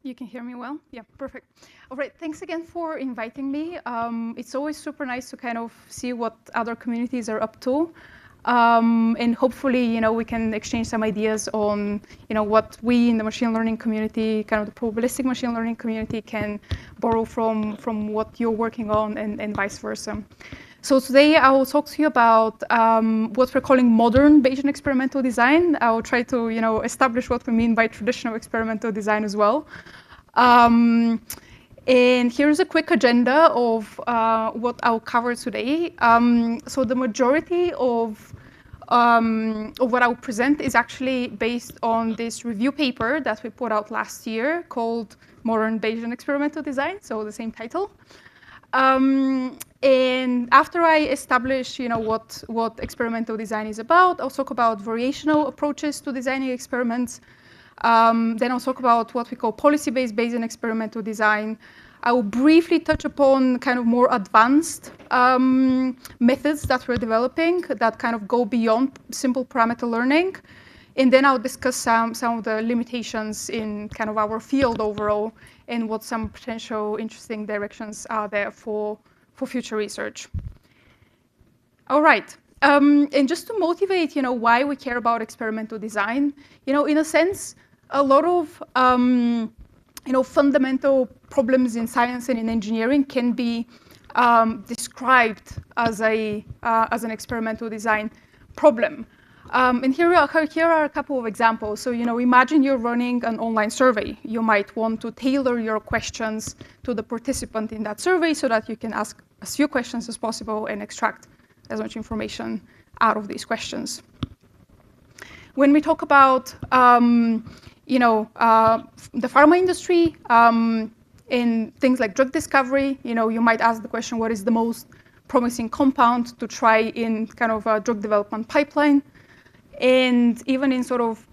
You can hear me well? Yeah, perfect. All right, thanks again for inviting me. It's always super nice to kind of see what other communities are up to. And hopefully, we can exchange some ideas on, what we in the machine learning community, kind of the probabilistic machine learning community, can borrow from what you're working on and vice versa. So today I will talk to you about what we're calling modern Bayesian experimental design. I will try to, establish what we mean by traditional experimental design as well. And here's a quick agenda of what I'll cover today. So the majority of what I'll present is actually based on this review paper that we put out last year called Modern Bayesian Experimental Design, so the same title. And after I establish, what experimental design is about, I'll talk about variational approaches to designing experiments. Then I'll talk about what we call policy-based Bayesian experimental design. I will briefly touch upon kind of more advanced methods that we're developing that kind of go beyond simple parameter learning. And then I'll discuss some of the limitations in kind of our field overall and what some potential interesting directions are there for future research. All right. And just to motivate, why we care about experimental design, in a sense, a lot of fundamental problems in science and in engineering can be described as an experimental design problem. And here are a couple of examples. So, imagine you're running an online survey. You might want to tailor your questions to the participant in that survey so that you can ask as few questions as possible and extract as much information out of these questions. When we talk about, the pharma industry in things like drug discovery, you might ask the question, what is the most promising compound to try in kind of a drug development pipeline? And even in sort of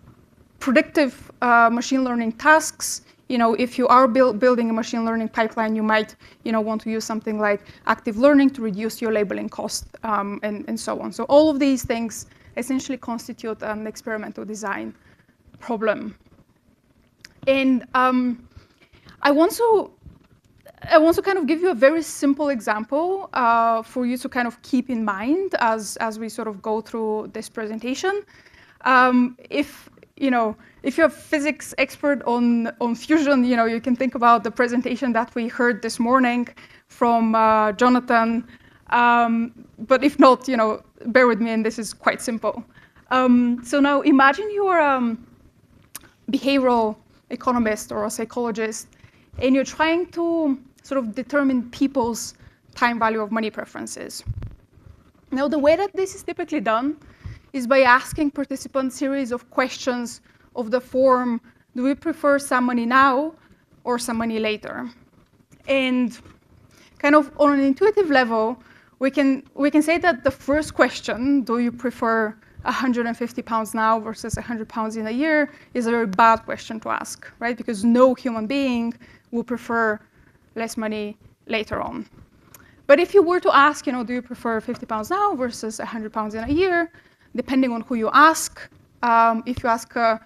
predictive machine learning tasks, if you are building a machine learning pipeline, you might, want to use something like active learning to reduce your labeling cost and so on. So all of these things essentially constitute an experimental design problem. And I want to kind of give you a very simple example for you to kind of keep in mind as we sort of go through this presentation. If you're a physics expert on fusion, you can think about the presentation that we heard this morning from Jonathan. But if not, bear with me, and this is quite simple. So now imagine you're a behavioral economist or a psychologist, and you're trying to sort of determine people's time value of money preferences. Now, the way that this is typically done is by asking participants a series of questions of the form, do we prefer some money now or some money later? And kind of on an intuitive level, we can say that the first question, do you prefer 150 pounds now versus 100 pounds in a year, is a very bad question to ask, right? Because no human being will prefer less money later on. But if you were to ask, do you prefer 50 pounds now versus 100 pounds in a year, depending on who you ask, if you ask a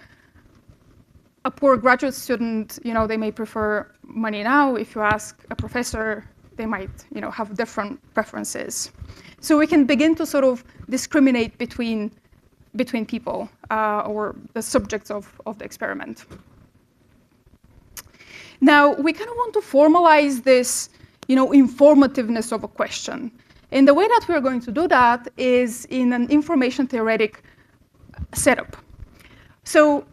poor graduate student, they may prefer money now. If you ask a professor, they might, have different preferences. So we can begin to sort of discriminate between people or the subjects of the experiment. Now, we kind of want to formalize this, informativeness of a question. And the way that we're going to do that is in an information-theoretic setup. So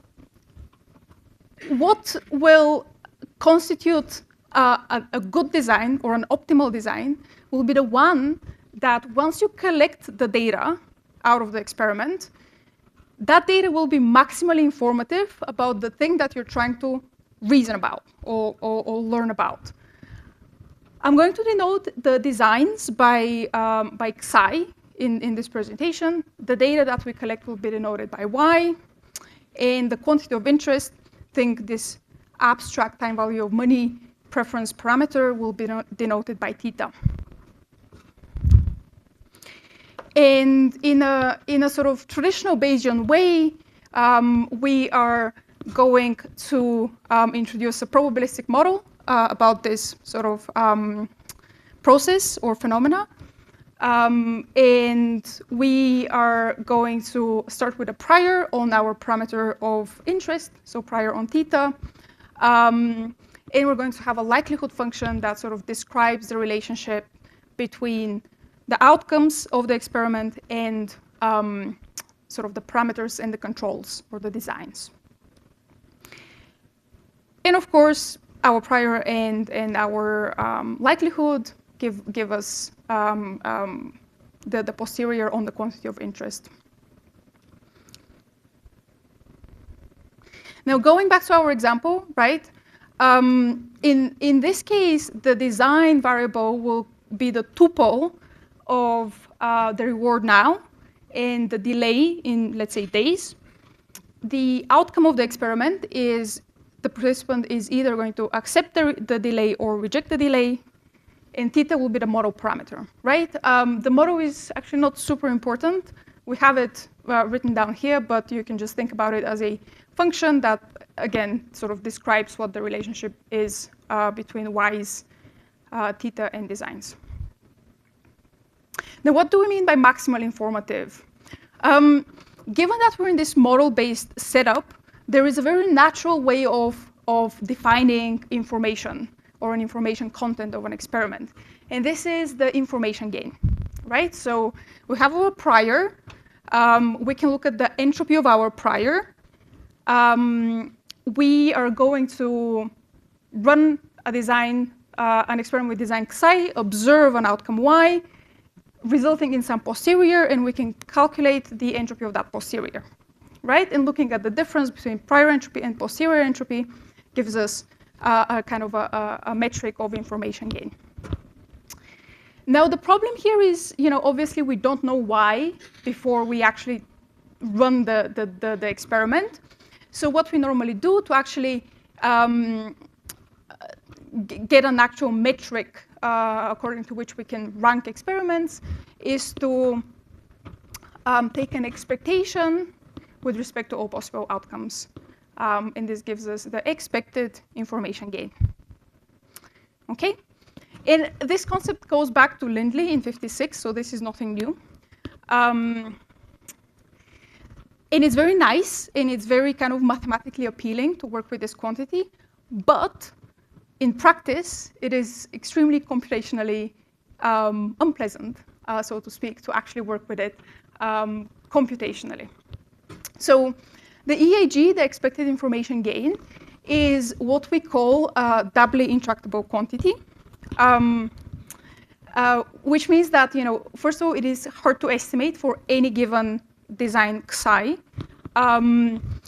what will constitute a good design or an optimal design will be the one that once you collect the data out of the experiment, that data will be maximally informative about the thing that you're trying to reason about or learn about. I'm going to denote the designs by Xi in this presentation. The data that we collect will be denoted by Y, and the quantity of interest, think this abstract time value of money preference parameter, will be denoted by theta. And in a sort of traditional Bayesian way, we are going to introduce a probabilistic model about this sort of process or phenomena. And we are going to start with a prior on our parameter of interest, so prior on theta. And we're going to have a likelihood function that sort of describes the relationship between the outcomes of the experiment and sort of the parameters and the controls or the designs. And of course, our prior and our likelihood give us the posterior on the quantity of interest. Now, going back to our example, right? In this case, the design variable will be the tuple of the reward now and the delay in, let's say, days. The outcome of the experiment is the participant is either going to accept the delay or reject the delay, and theta will be the model parameter, right? The model is actually not super important. We have it written down here, but you can just think about it as a function that, again, sort of describes what the relationship is between y's, theta, and designs. Now, what do we mean by maximal informative? Given that we're in this model-based setup, there is a very natural way of defining information or an information content of an experiment. And this is the information gain, right? So we have our prior. We can look at the entropy of our prior. We are going to run a design, an experiment with design xi, observe an outcome y, resulting in some posterior, and we can calculate the entropy of that posterior, right? And looking at the difference between prior entropy and posterior entropy gives us a kind of a metric of information gain. Now, the problem here is, obviously we don't know why before we actually run the experiment. So what we normally do to actually get an actual metric according to which we can rank experiments is to take an expectation with respect to all possible outcomes. And this gives us the expected information gain. Okay? And this concept goes back to Lindley in '56, so this is nothing new. And it's very nice, and it's very kind of mathematically appealing to work with this quantity. But in practice, it is extremely computationally unpleasant, so to speak, to actually work with it computationally. So the EIG, the expected information gain, is what we call a doubly intractable quantity, which means that, first of all, it is hard to estimate for any given design xi.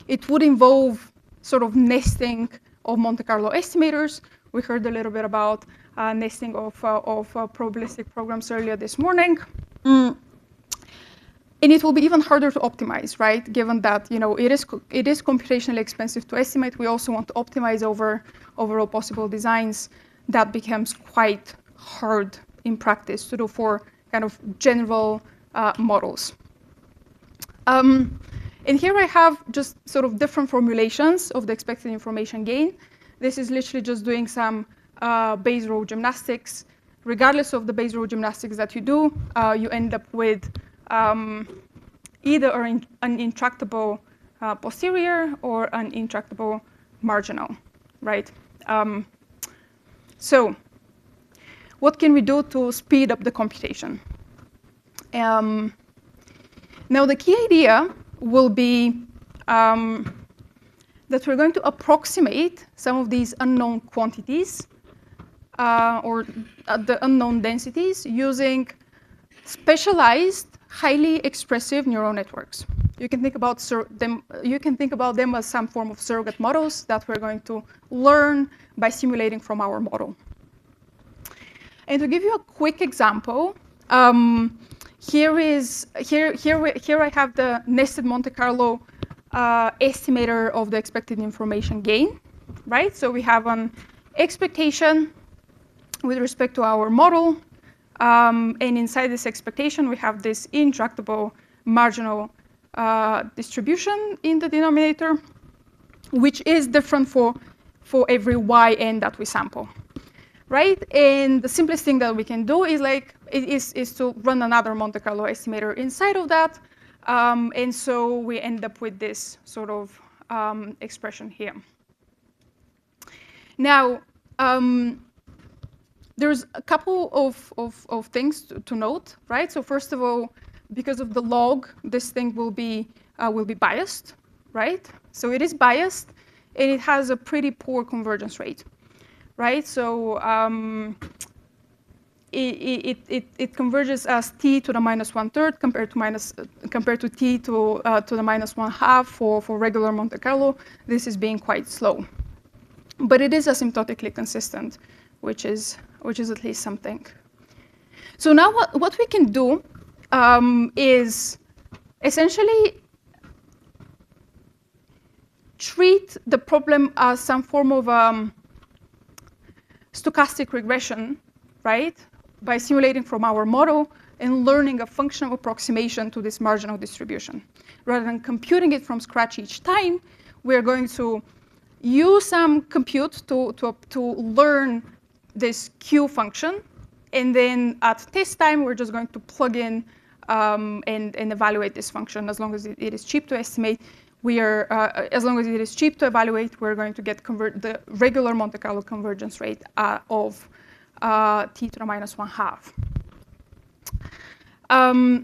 It would involve sort of nesting of Monte Carlo estimators. We heard a little bit about nesting of probabilistic programs earlier this morning. And it will be even harder to optimize, right? Given that it is computationally expensive to estimate, we also want to optimize over all possible designs. That becomes quite hard in practice to do for kind of general models. And here I have just sort of different formulations of the expected information gain. This is literally just doing some Bayes row gymnastics. Regardless of the Bayes row gymnastics that you do, you end up with either an intractable posterior or an intractable marginal, right? So what can we do to speed up the computation? Now, the key idea will be that we're going to approximate some of these unknown quantities or the unknown densities using specialized, highly expressive neural networks. You can think about them. You can think about them as some form of surrogate models that we're going to learn by simulating from our model. And to give you a quick example, here I have the nested Monte Carlo estimator of the expected information gain, right? So we have an expectation with respect to our model. And inside this expectation, we have this intractable marginal distribution in the denominator. which is different for every yn that we sample, right? And the simplest thing that we can do is to run another Monte Carlo estimator inside of that, and so we end up with this sort of expression here. Now, there's a couple of things to note, right? So first of all, because of the log, this thing will be biased, right? So it is biased, and it has a pretty poor convergence rate, right? So it converges as t to the minus 1/3 compared to t to the minus 1/2 for regular Monte Carlo. This is being quite slow, but it is asymptotically consistent, which is at least something. So now what we can do is essentially treat the problem as some form of stochastic regression, right? By simulating from our model and learning a functional approximation to this marginal distribution. Rather than computing it from scratch each time, we're going to use some compute to learn this Q function, and then at test time, we're just going to plug in and evaluate this function. As long as it is cheap to estimate, as long as it is cheap to evaluate, we're going to get the regular Monte Carlo convergence rate of t to the minus 1/2.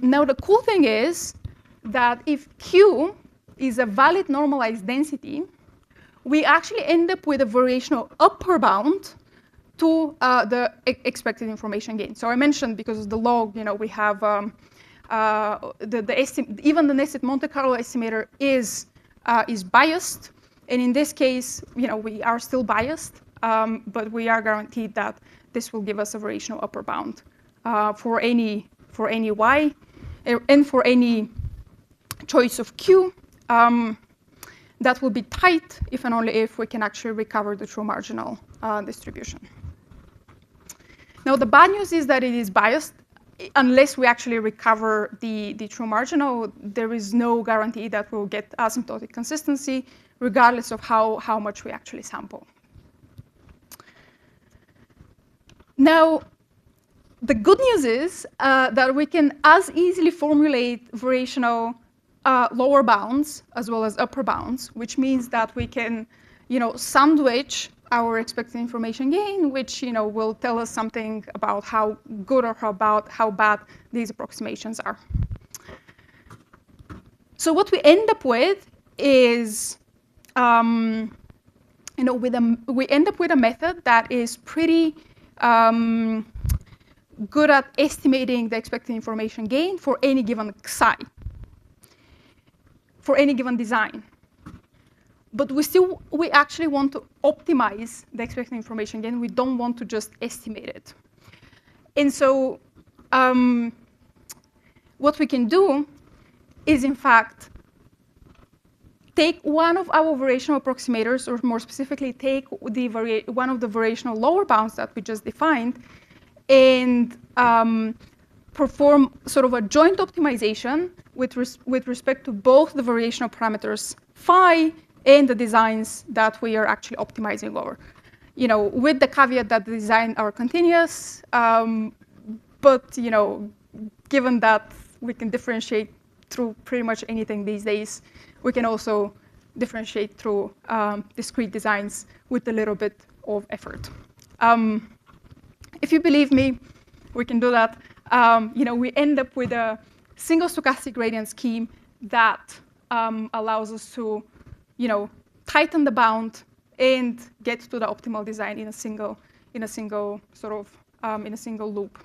Now, the cool thing is that if Q is a valid normalized density, we actually end up with a variational upper bound to the expected information gain. So I mentioned because of the log, we have even the nested Monte Carlo estimator is biased, and in this case, we are still biased, but we are guaranteed that this will give us a variational upper bound for any y, and for any choice of q. That will be tight if and only if we can actually recover the true marginal distribution. Now, the bad news is that it is biased. Unless we actually recover the true marginal, there is no guarantee that we'll get asymptotic consistency, regardless of how much we actually sample. Now, the good news is that we can as easily formulate variational lower bounds as well as upper bounds, which means that we can, sandwich our expected information gain, which will tell us something about how good or how bad these approximations are. So what we end up with is, we end up with a method that is pretty good at estimating the expected information gain for any given psi, for any given design. But we actually want to optimize the expected information gain. We don't want to just estimate it. And so what we can do is, in fact, take one of our variational approximators, or more specifically, take one of the variational lower bounds that we just defined, and perform sort of a joint optimization with respect to both the variational parameters phi and the designs that we are actually optimizing over. With the caveat that the designs are continuous, but given that we can differentiate through pretty much anything these days, we can also differentiate through discrete designs with a little bit of effort. If you believe me, we can do that. We end up with a single stochastic gradient scheme that allows us to, tighten the bound and get to the optimal design in a single loop.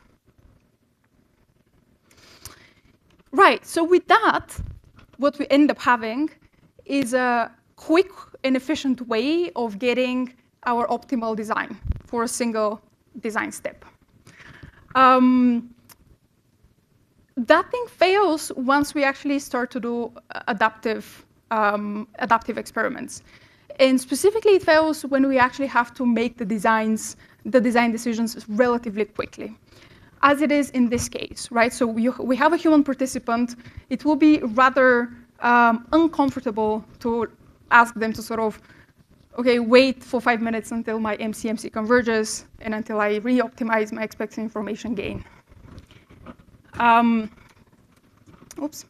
Right. So with that, what we end up having is a quick and efficient way of getting our optimal design for a single design step. That thing fails once we actually start to do adaptive experiments. And specifically, it fails when we actually have to make the design decisions relatively quickly, as it is in this case, right? So we have a human participant. It will be rather uncomfortable to ask them to sort of, okay, wait for 5 minutes until my MC-MC converges and until I re-optimize my expected information gain. Oops.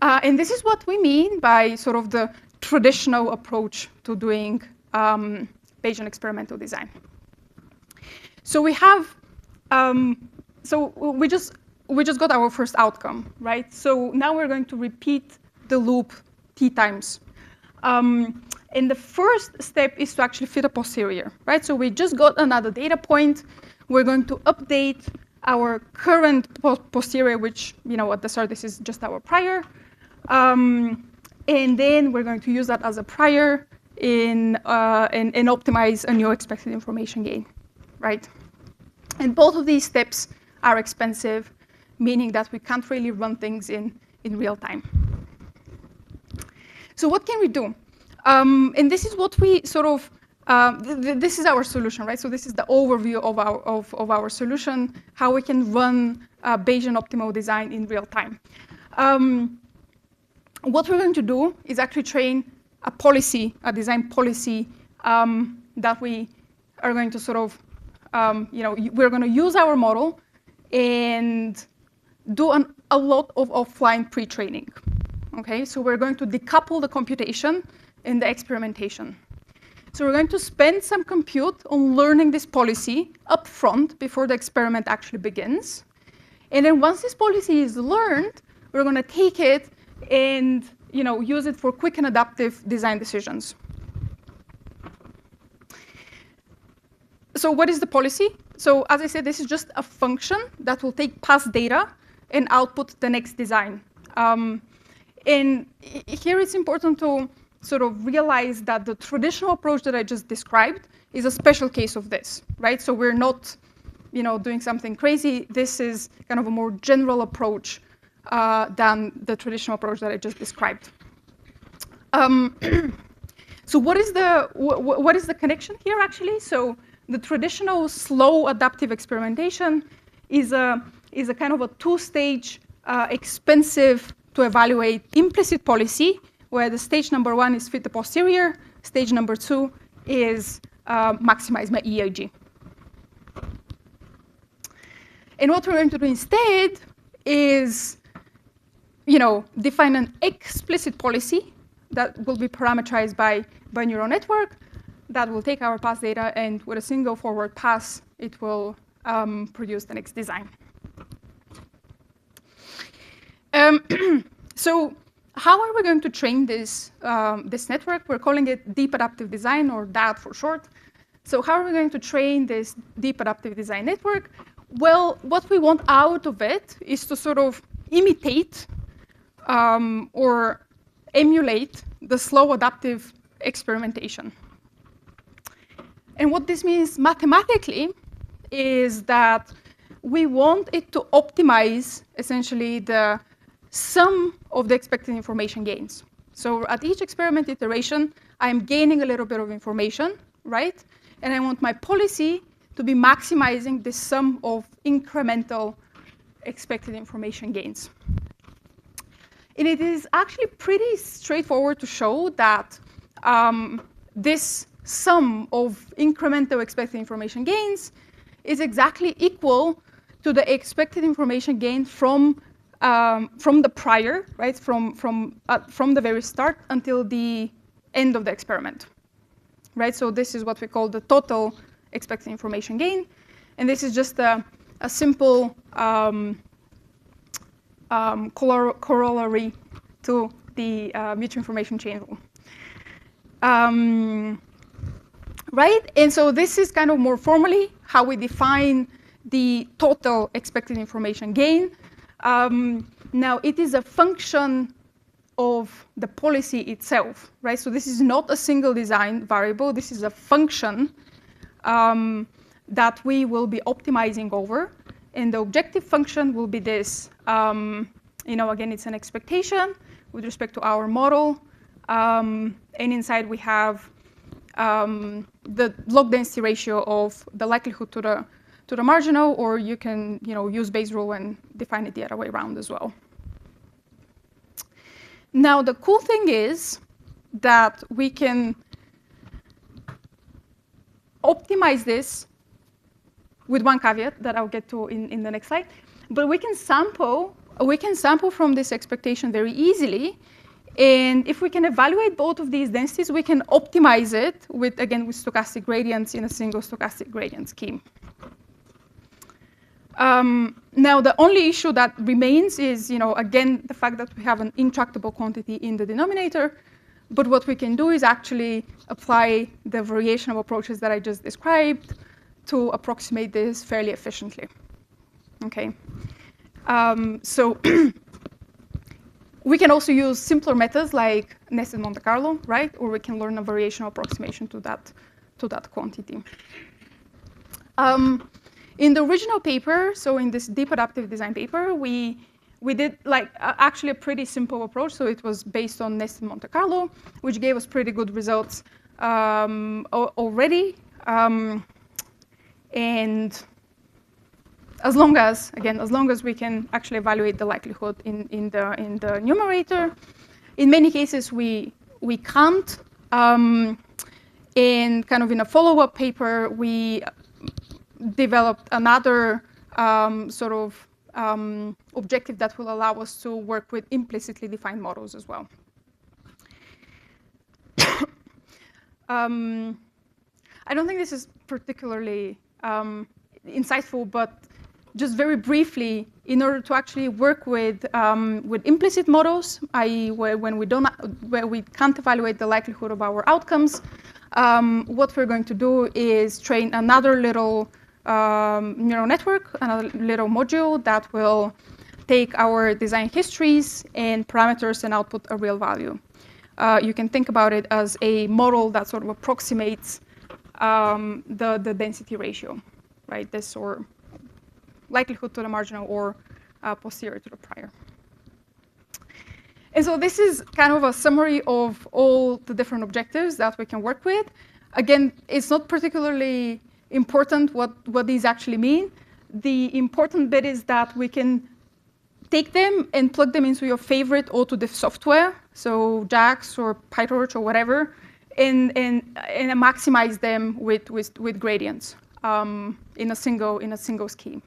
And this is what we mean by sort of the traditional approach to doing Bayesian experimental design. So we have, so we just got our first outcome, right? So now we're going to repeat the loop t times. And the first step is to actually fit a posterior, right? So we just got another data point. We're going to update our current posterior, which, at the start, this is just our prior. And then we're going to use that as a prior and optimize a new expected information gain, right? And both of these steps are expensive, meaning that we can't really run things in real time. So what can we do? And this is what we sort of, this is our solution, right? So this is the overview of our solution, how we can run Bayesian optimal design in real time. What we're going to do is actually train a policy, a design policy that we are going to sort of, we're going to use our model and do a lot of offline pre-training. Okay, so we're going to decouple the computation and the experimentation. So we're going to spend some compute on learning this policy up front before the experiment actually begins. And then once this policy is learned, we're going to take it and use it for quick and adaptive design decisions. So what is the policy? So as I said, this is just a function that will take past data and output the next design. And here it's important to sort of realize that the traditional approach that I just described is a special case of this, right? So we're not, doing something crazy. This is kind of a more general approach than the traditional approach that I just described. So what is the connection here, actually? So the traditional slow adaptive experimentation is a kind of a two-stage, expensive to evaluate implicit policy, where the stage number 1 is fit the posterior, stage number 2 is maximize my EIG. And what we're going to do instead is, define an explicit policy that will be parameterized by neural network that will take our past data, and with a single forward pass, it will produce the next design. So how are we going to train this network? We're calling it deep adaptive design, or DAD for short. So how are we going to train this deep adaptive design network? Well, what we want out of it is to sort of imitate or emulate the slow adaptive experimentation. And what this means mathematically is that we want it to optimize essentially the sum of the expected information gains. So at each experiment iteration, I'm gaining a little bit of information, right? And I want my policy to be maximizing the sum of incremental expected information gains. And it is actually pretty straightforward to show that this sum of incremental expected information gains is exactly equal to the expected information gain from the prior, right, from the very start until the end of the experiment, right? So this is what we call the total expected information gain, and this is just a simple corollary to the mutual information chain rule. Right, and so this is kind of more formally how we define the total expected information gain. Now, it is a function of the policy itself, right? So this is not a single design variable. This is a function that we will be optimizing over. And the objective function will be this. Again, it's an expectation with respect to our model. And inside we have the log density ratio of the likelihood to the marginal, or you can use Bayes' rule and define it the other way around as well. Now, the cool thing is that we can optimize this with one caveat that I'll get to in the next slide. But we can sample from this expectation very easily. And if we can evaluate both of these densities, we can optimize it with, again, with stochastic gradients in a single stochastic gradient scheme. Now, the only issue that remains is, again, the fact that we have an intractable quantity in the denominator. But what we can do is actually apply the variation of approaches that I just described to approximate this fairly efficiently. Okay. So we can also use simpler methods like nested Monte Carlo, right? Or we can learn a variational approximation to that quantity. In the original paper, so in this deep adaptive design paper, we did actually a pretty simple approach. So it was based on nested Monte Carlo, which gave us pretty good results already. And as long as we can actually evaluate the likelihood in the numerator, in many cases we can't. And kind of in a follow-up paper, we developed another sort of objective that will allow us to work with implicitly defined models as well. I don't think this is particularly insightful, but just very briefly, in order to actually work with implicit models, i.e., where we can't evaluate the likelihood of our outcomes, what we're going to do is train another little neural network, another little module that will take our design histories and parameters and output a real value. You can think about it as a model that sort of approximates the density ratio, right? This or likelihood to the marginal or posterior to the prior. And so this is kind of a summary of all the different objectives that we can work with. Again, it's not particularly important what these actually mean. The important bit is that we can take them and plug them into your favorite autodiff software, so JAX or PyTorch or whatever, and maximize them with gradients in a single scheme.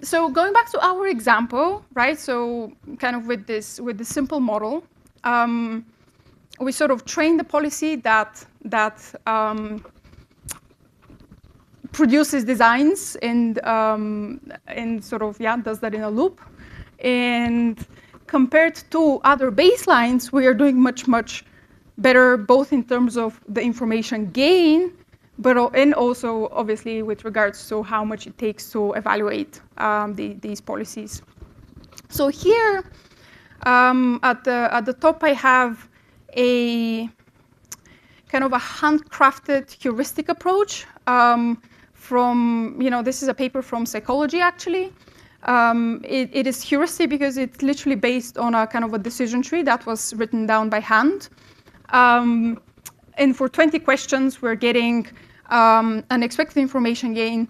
So going back to our example, right? So kind of with this simple model, we sort of train the policy that produces designs and sort of does that in a loop. And compared to other baselines, we are doing much better, both in terms of the information gain, and also obviously with regards to how much it takes to evaluate these policies. So here at the top, I have a kind of a handcrafted heuristic approach from, this is a paper from Psychology, actually. It is heuristic because it's literally based on a kind of a decision tree that was written down by hand. And for 20 questions, we're getting an expected information gain.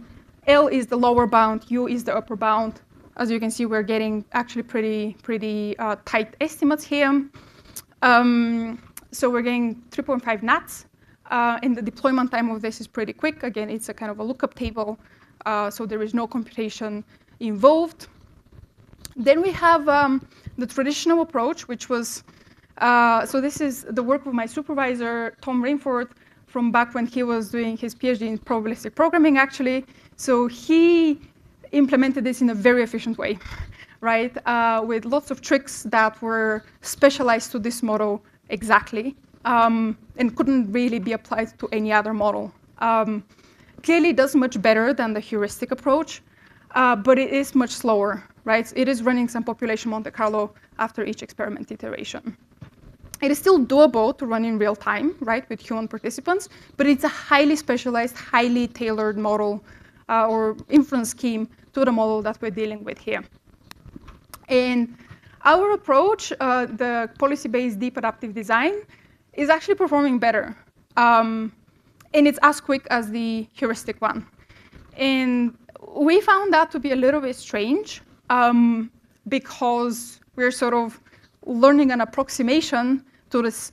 L is the lower bound, U is the upper bound. As you can see, we're getting actually pretty tight estimates here. So we're getting 3.5 nats. And the deployment time of this is pretty quick. Again, it's a kind of a lookup table, so there is no computation involved. Then we have the traditional approach, which was, so this is the work of my supervisor, Tom Rainford, from back when he was doing his PhD in probabilistic programming, actually. So he implemented this in a very efficient way, right? With lots of tricks that were specialized to this model exactly, and couldn't really be applied to any other model. Clearly, it does much better than the heuristic approach, but it is much slower, right? It is running some population Monte Carlo after each experiment iteration. It is still doable to run in real time, right, with human participants, but it's a highly specialized, highly tailored model or inference scheme to the model that we're dealing with here. And our approach, the policy-based deep adaptive design, is actually performing better. And it's as quick as the heuristic one. And we found that to be a little bit strange because we're sort of, learning an approximation to this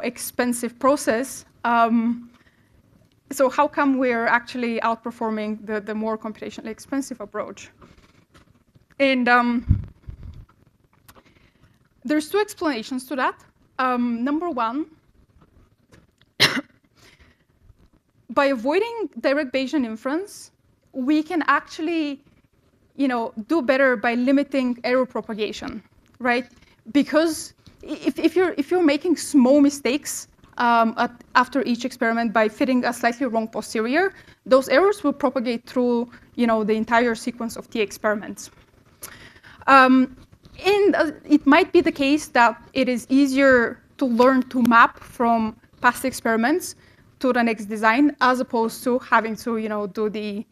expensive process. So how come we're actually outperforming the more computationally expensive approach? And there's two explanations to that. Number one, by avoiding direct Bayesian inference, we can actually do better by limiting error propagation, right? Because if you're making small mistakes after each experiment by fitting a slightly wrong posterior, those errors will propagate through the entire sequence of T experiments. And it might be the case that it is easier to learn to map from past experiments to the next design, as opposed to having to do the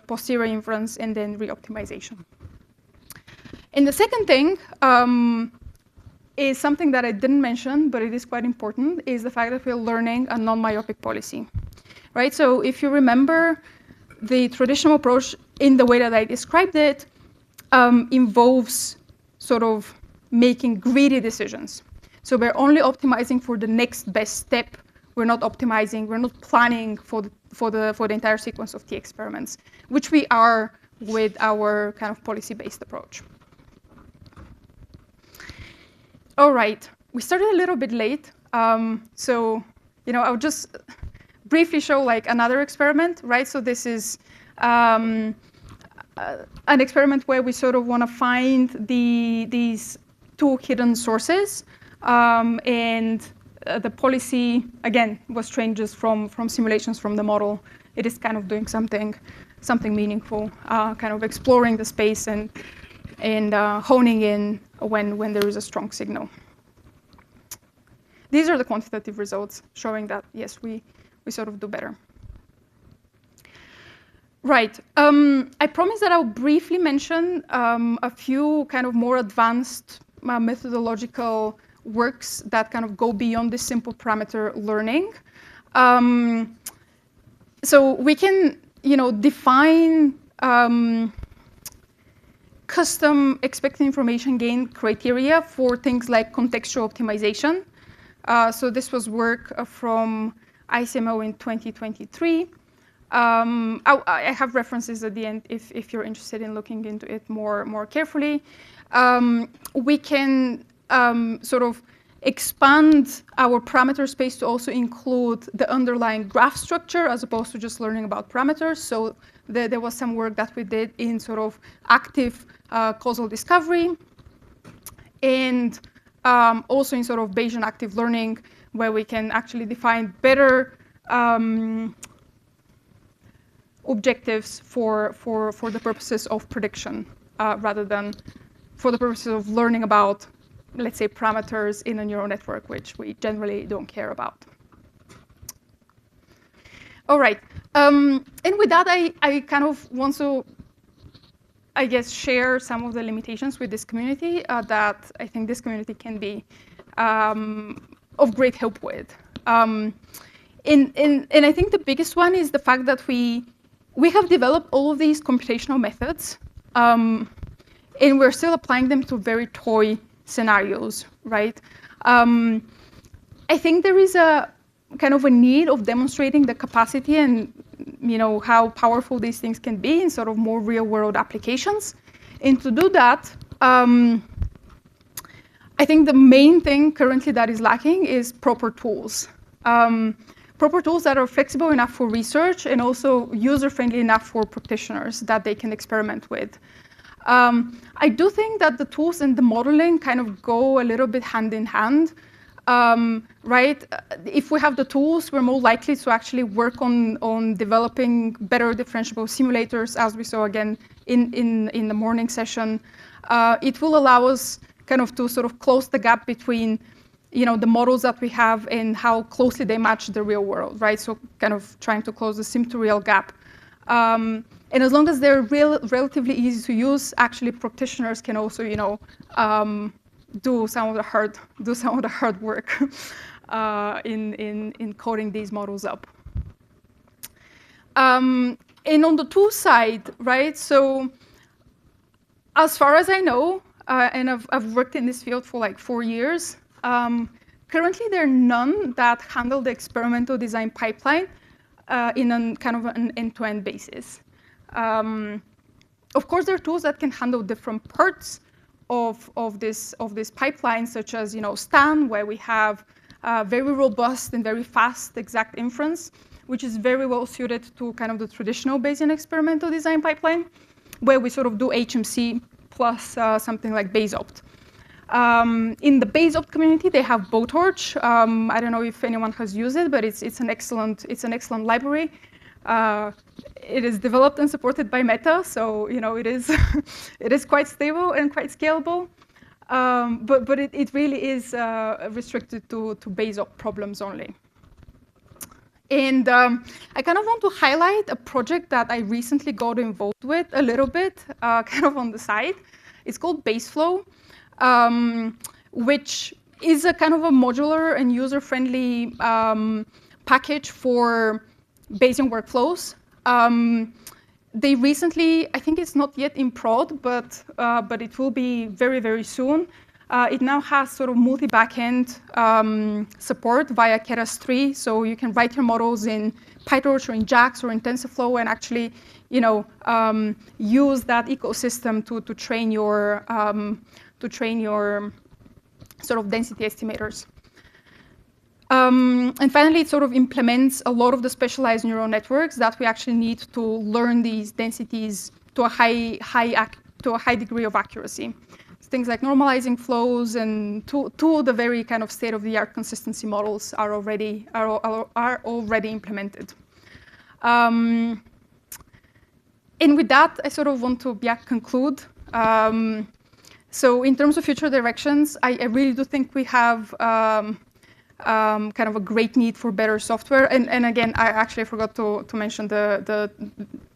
posterior inference and then re-optimization. And the second thing is something that I didn't mention, but it is quite important, is the fact that we're learning a non-myopic policy, right? So if you remember, the traditional approach in the way that I described it involves sort of making greedy decisions. So we're only optimizing for the next best step. We're not optimizing, we're not planning for the entire sequence of T experiments, which we are with our kind of policy-based approach. All right, we started a little bit late. So I'll just briefly show like another experiment, right? So this is an experiment where we sort of want to find these two hidden sources. And the policy, again, was trained just from simulations from the model. It is kind of doing something meaningful, kind of exploring the space and honing in when there is a strong signal. These are the quantitative results showing that, yes, we sort of do better. Right. I promised that I'll briefly mention a few kind of more advanced methodological works that kind of go beyond this simple parameter learning. So we can, define custom expected information gain criteria for things like contextual optimization. So this was work from ICMO in 2023. I have references at the end if you're interested in looking into it more carefully. We can sort of expand our parameter space to also include the underlying graph structure as opposed to just learning about parameters. So there was some work that we did in sort of active causal discovery and also in sort of Bayesian active learning, where we can actually define better objectives for the purposes of prediction rather than for the purposes of learning about, let's say, parameters in a neural network, which we generally don't care about. All right. And with that, I kind of want to, I guess, share some of the limitations with this community that I think this community can be of great help with. And I think the biggest one is the fact that we have developed all of these computational methods, and we're still applying them to very toy scenarios, right? I think there is a kind of a need of demonstrating the capacity and how powerful these things can be in sort of more real-world applications. And to do that, I think the main thing currently that is lacking is proper tools. Proper tools that are flexible enough for research and also user-friendly enough for practitioners that they can experiment with. I do think that the tools and the modeling kind of go a little bit hand in hand, right? If we have the tools, we're more likely to actually work on developing better differentiable simulators, as we saw again in the morning session. It will allow us kind of to sort of close the gap between the models that we have and how closely they match the real world, right? So kind of trying to close the sim-to-real gap. And as long as they're relatively easy to use, actually practitioners can also, do some of the hard work in coding these models up. And on the tool side, right? So as far as I know, and I've worked in this field for like 4 years. Currently, there are none that handle the experimental design pipeline in a kind of an end-to-end basis. Of course, there are tools that can handle different parts of this pipeline, such as STAN, where we have very robust and very fast exact inference, which is very well suited to kind of the traditional Bayesian experimental design pipeline, where we sort of do HMC plus something like BaseOpt. In the BaseOpt community, they have BoTorch. I don't know if anyone has used it, but it's an excellent library. It is developed and supported by Meta, so it is it is quite stable and quite scalable. But it really is restricted to BaseOpt problems only. And I kind of want to highlight a project that I recently got involved with a little bit, kind of on the side. It's called Baseflow, which is a kind of a modular and user-friendly package for Bayesian workflows. They recently, I think it's not yet in prod, but it will be very, very soon. It now has sort of multi-backend support via Keras 3, so you can write your models in PyTorch or in JAX or in TensorFlow and actually, use that ecosystem to train your sort of density estimators. And finally, it sort of implements a lot of the specialized neural networks that we actually need to learn these densities to a high degree of accuracy. Things like normalizing flows and two of the very kind of state-of-the-art consistency models are already implemented. And with that, I sort of want to conclude. So in terms of future directions, I really do think we have kind of a great need for better software. And again, I actually forgot to mention the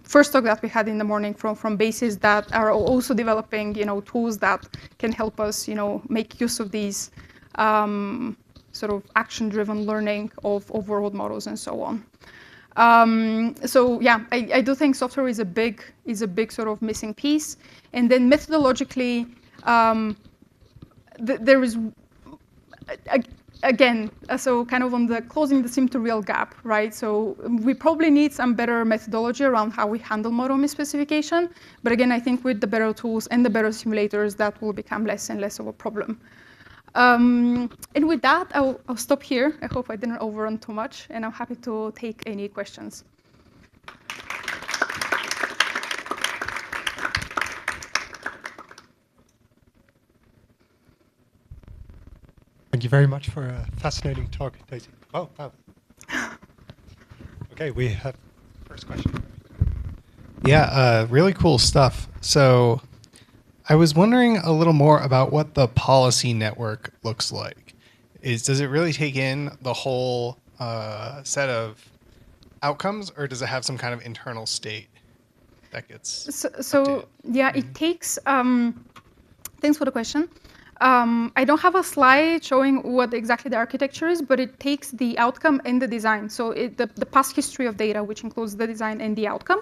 first talk that we had in the morning from Basis that are also developing tools that can help us make use of these sort of action-driven learning of overall models and so on. So yeah, I do think software is a big sort of missing piece. And then methodologically, there is again, so kind of on the closing the sim to real gap, right? So we probably need some better methodology around how we handle model misspecification. But again, I think with the better tools and the better simulators, that will become less and less of a problem. And with that, I'll stop here. I hope I didn't overrun too much, and I'm happy to take any questions. Thank you very much for a fascinating talk, Desi. Oh, wow. Okay, we have first question. Yeah, really cool stuff. So I was wondering a little more about what the policy network looks like. Does it really take in the whole set of outcomes, or does it have some kind of internal state that gets So yeah, it takes, thanks for the question. I don't have a slide showing what exactly the architecture is, but it takes the outcome and the design. So the past history of data, which includes the design and the outcome.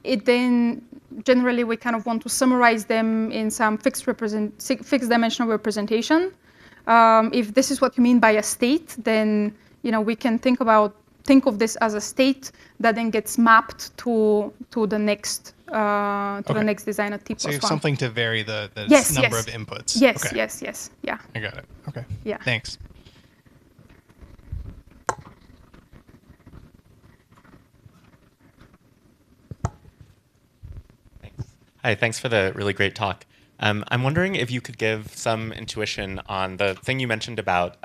It then, generally, we kind of want to summarize them in some fixed dimensional representation. If this is what you mean by a state, then we can think of this as a state that then gets mapped to the next the next design at T+1. So you have something to vary the number of inputs. Yes, okay. yes, yeah. I got it. Okay. Yeah. Thanks. Hi, thanks for the really great talk. I'm wondering if you could give some intuition on the thing you mentioned about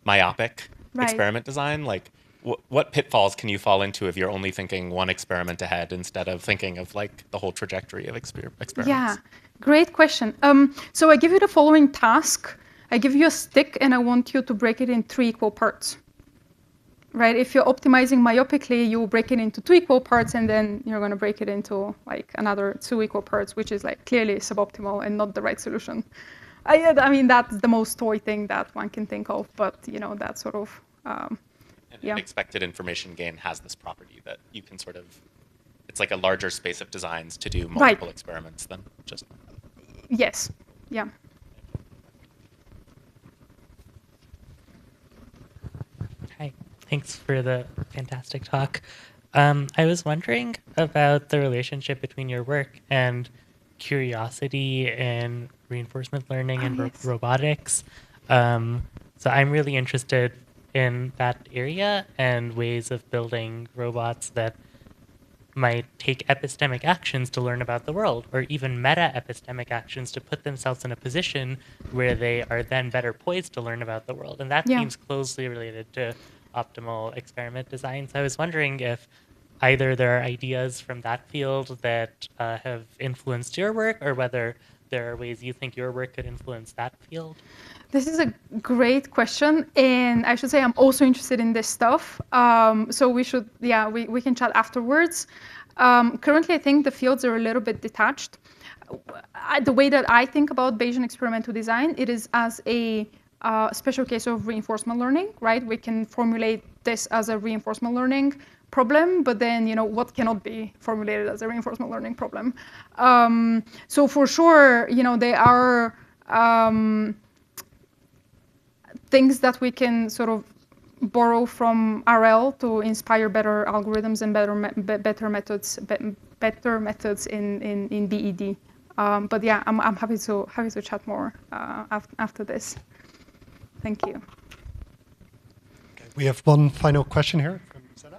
myopic experiment design. Like, what pitfalls can you fall into if you're only thinking one experiment ahead instead of thinking of like the whole trajectory of experiments? Yeah, great question. So I give you the following task. I give you a stick, and I want you to break it in 3 equal parts. Right? If you're optimizing myopically, you will break it into 2 equal parts, and then you're going to break it into like another 2 equal parts, which is like clearly suboptimal and not the right solution. I mean, that's the most toy thing that one can think of, but that sort of. And expected information gain has this property that you can sort of, it's like a larger space of designs to do multiple experiments than just. Yes. Yeah. Hi. Thanks for the fantastic talk. I was wondering about the relationship between your work and curiosity in reinforcement learning and Yes. robotics. So I'm really interested in that area and ways of building robots that might take epistemic actions to learn about the world, or even meta-epistemic actions to put themselves in a position where they are then better poised to learn about the world. And that seems closely related to optimal experiment design. So I was wondering if either there are ideas from that field that have influenced your work, or whether there are ways you think your work could influence that field. This is a great question, and I should say I'm also interested in this stuff. So we should, we can chat afterwards. Currently, I think the fields are a little bit detached. The way that I think about Bayesian experimental design, it is as a special case of reinforcement learning, right? We can formulate this as a reinforcement learning problem, but then, what cannot be formulated as a reinforcement learning problem? So for sure, there are things that we can sort of borrow from RL to inspire better algorithms and better methods in BED. But yeah, I'm happy to chat more after this. Thank you. Okay, we have one final question here from Zena.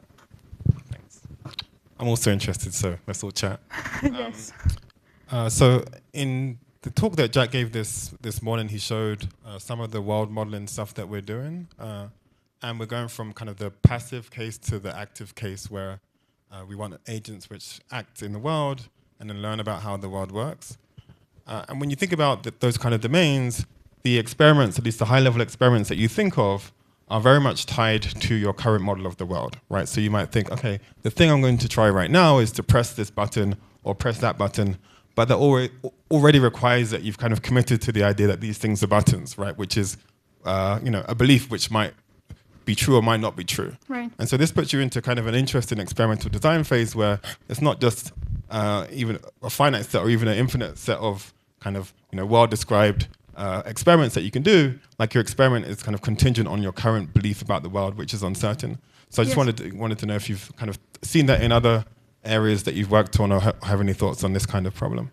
Thanks. I'm also interested, so let's all chat. Yes. So in the talk that Jack gave this morning, he showed some of the world modeling stuff that we're doing. And we're going from kind of the passive case to the active case, where we want agents which act in the world and then learn about how the world works. And when you think about those kind of domains, the experiments, at least the high-level experiments that you think of, are very much tied to your current model of the world, right? So you might think, okay, the thing I'm going to try right now is to press this button or press that button, but that already requires that you've kind of committed to the idea that these things are buttons, right? Which is, a belief which might be true or might not be true. Right. And so this puts you into kind of an interesting experimental design phase where it's not just even a finite set or even an infinite set of kind of well-described experiments that you can do. Like your experiment is kind of contingent on your current belief about the world, which is uncertain. So I just wanted to know if you've kind of seen that in other areas that you've worked on, or have any thoughts on this kind of problem.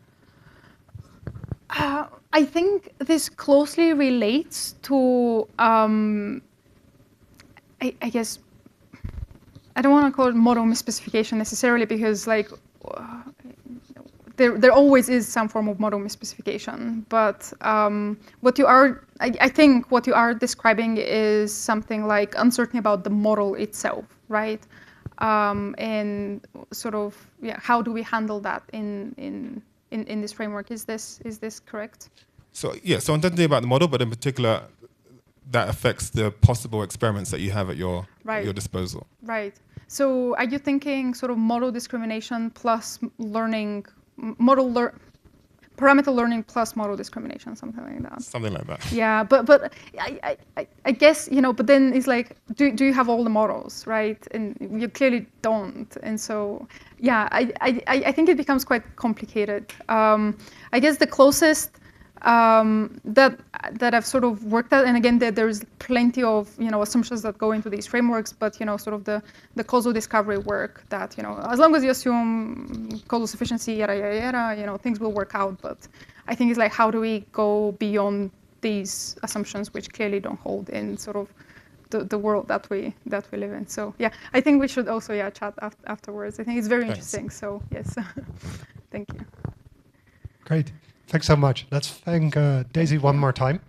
I think this closely relates to, I guess, I don't want to call it model misspecification necessarily, because there always is some form of model misspecification. But I think what you are describing is something like uncertainty about the model itself, right? And sort of, how do we handle that in this framework? Is this correct? So so uncertainty about the model, but in particular, that affects the possible experiments that you have at your disposal. Right. So are you thinking sort of model discrimination plus learning, parameter learning plus model discrimination, something like that? Something like that. Yeah, but I guess, but then it's like, do you have all the models, right? And you clearly don't. And so, I think it becomes quite complicated. I guess the closest that I've sort of worked at, and again, there's plenty of assumptions that go into these frameworks, but sort of the causal discovery work that as long as you assume causal sufficiency, yada yada yada, things will work out. But I think it's like, how do we go beyond these assumptions, which clearly don't hold in sort of the world that we live in? So I think we should also chat afterwards. I think it's very interesting. So yes, thank you. Great. Thanks so much. Let's thank Desi one more time.